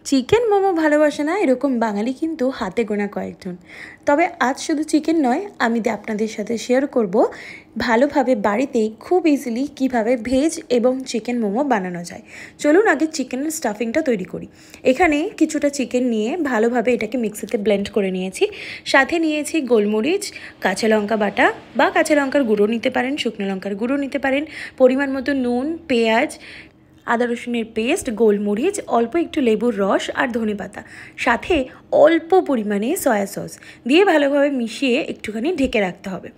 Chicken momo ভালোবাসে না এরকম বাঙালি কিন্তু হাতে গোনা কয়েকজন। তবে আজ শুধু চিকেন নয়, আমি আপনাদের সাথে শেয়ার করব ভালোভাবে বাড়িতেই খুব ইজিলি কিভাবে ভেজ এবং চিকেন মোমো বানানো যায়। চলুন আগে চিকেনের স্টাফিংটা তৈরি করি। এখানে কিছুটা চিকেন নিয়ে ভালোভাবে এটাকে মিক্সিতে ব্লেন্ড করে নিয়েছি। সাথে নিয়েছি গোলমরিচ, কাঁচা লঙ্কা বাটা বা কাঁচা লঙ্কার গুঁড়ো নিতে পারেন, শুকনো লঙ্কার গুঁড়ো নিতে পারেন, পরিমাণ মতো নুন, পেঁয়াজ, আদা রসুনের পেস্ট, গোলমরিচ, অল্প একটু লেবুর রস আর ধনেপাতা, সাথে অল্প পরিমাণে সয়া সস দিয়ে ভালোভাবে মিশিয়ে একটুখানি ঢেকে রাখতে হবে।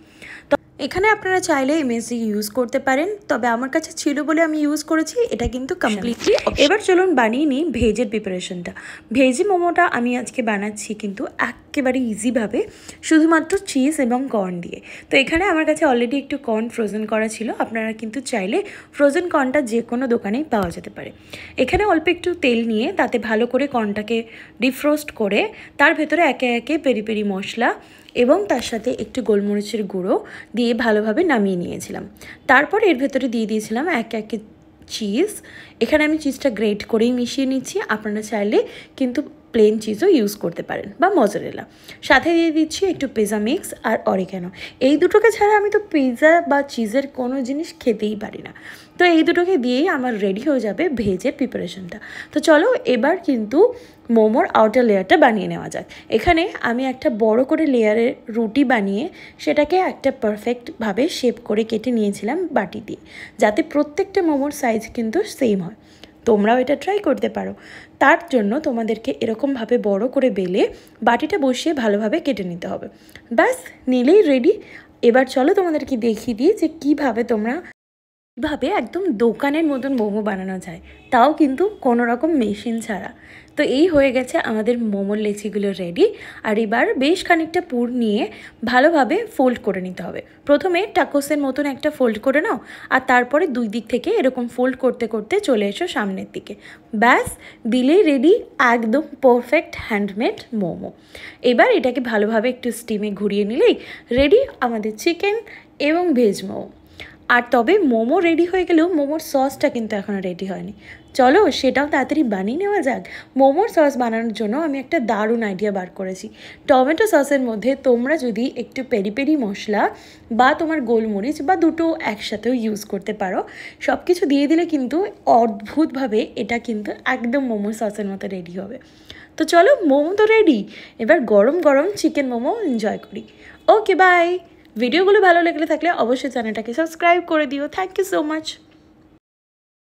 এখানে আপনারা চাইলে এমএসজি ইউজ করতে পারেন, তবে আমার কাছে ছিল বলে আমি ইউজ করেছি। এটা কিন্তু কমপ্লিটলি। এবার চলুন বানিয়ে নিই ভেজের প্রিপারেশনটা। ভেজি মোমোটা আমি আজকে বানাচ্ছি কিন্তু একেবারে ইজিভাবে, শুধুমাত্র চিজ এবং কর্ন দিয়ে। তো এখানে আমার কাছে অলরেডি একটু কর্ন ফ্রোজেন করা ছিল, আপনারা কিন্তু চাইলে ফ্রোজেন কর্নটা যে কোনো দোকানেই পাওয়া যেতে পারে। এখানে অল্প একটু তেল নিয়ে তাতে ভালো করে কর্নটাকে ডিফ্রোস্ট করে তার ভেতরে একে একে পেরি পেরি মশলা এবং তার সাথে একটু গোলমরিচের গুঁড়ো দিয়ে ভালোভাবে নামিয়ে নিয়েছিলাম। তারপর এর ভেতরে দিয়ে দিয়েছিলাম একে একে চিজ। এখানে আমি চিজটা গ্রেট করেই মিশিয়ে নিচ্ছি, আপনারা চাইলে কিন্তু প্লেন চিজও ইউজ করতে পারেন বা মজারেলা। সাথে দিয়ে দিচ্ছি একটু পিৎজা মিক্স আর অরিগ্যানো। এই দুটোকে ছাড়া আমি তো পিৎজা বা চিজের কোনো জিনিস খেতেই পারি না। তো এই দুটোকে দিয়েই আমার রেডি হয়ে যাবে ভেজের প্রিপারেশনটা। তো চলো এবার কিন্তু মোমোর আউটার লেয়ারটা বানিয়ে নেওয়া যাক। এখানে আমি একটা বড় করে লেয়ারের রুটি বানিয়ে সেটাকে একটা পারফেক্টভাবে শেপ করে কেটে নিয়েছিলাম বাটি দিয়ে, যাতে প্রত্যেকটা মোমোর সাইজ কিন্তু সেম হয়। তোমরাও এটা ট্রাই করতে পারো। তার জন্য তোমাদেরকে এরকমভাবে বড় করে বেলে বাটিটা বসিয়ে ভালোভাবে কেটে নিতে হবে। ব্যাস, নিলেই রেডি। এবার চলো তোমাদেরকে দেখিয়ে দিই যে কীভাবে তোমরা ভাবে একদম দোকানের মতন মোমো বানানো যায়, তাও কিন্তু কোনো রকম মেশিন ছাড়া। তো এই হয়ে গেছে আমাদের মোমোর লেচিগুলো রেডি। আর এবার বেশ খানিকটা পুর নিয়ে ভালোভাবে ফোল্ড করে নিতে হবে। প্রথমে টাকোসের মতন একটা ফোল্ড করে নাও, আর তারপরে দুই দিক থেকে এরকম ফোল্ড করতে করতে চলে এসো সামনের দিকে। ব্যাস, দিলেই রেডি একদম পারফেক্ট হ্যান্ডমেড মোমো। এবার এটাকে ভালোভাবে একটু স্টিমে ঘুরিয়ে নিলেই রেডি আমাদের চিকেন এবং ভেজ মোমো। আর তবে মোমো রেডি হয়ে গেলেও মোমোর সসটা কিন্তু এখনও রেডি হয়নি। চলো সেটাও তাড়াতাড়ি বানিয়ে নেওয়া যাক। মোমোর সস বানানোর জন্য আমি একটা দারুণ আইডিয়া বার করেছি। টমেটো সসের মধ্যে তোমরা যদি একটু পেরি পেরি মশলা বা তোমার গোলমরিচ বা দুটো একসাথেও ইউজ করতে পারো, সব কিছু দিয়ে দিলে কিন্তু অদ্ভুতভাবে এটা কিন্তু একদম মোমোর সসের মতো রেডি হবে। তো চলো, মোমো তো রেডি, এবার গরম গরম চিকেন মোমো এনজয় করি। Okay, bye. ভিডিওগুলো ভালো লেগে থাকলে অবশ্যই চ্যানেলটাকে সাবস্ক্রাইব করে দিও। Thank you so much.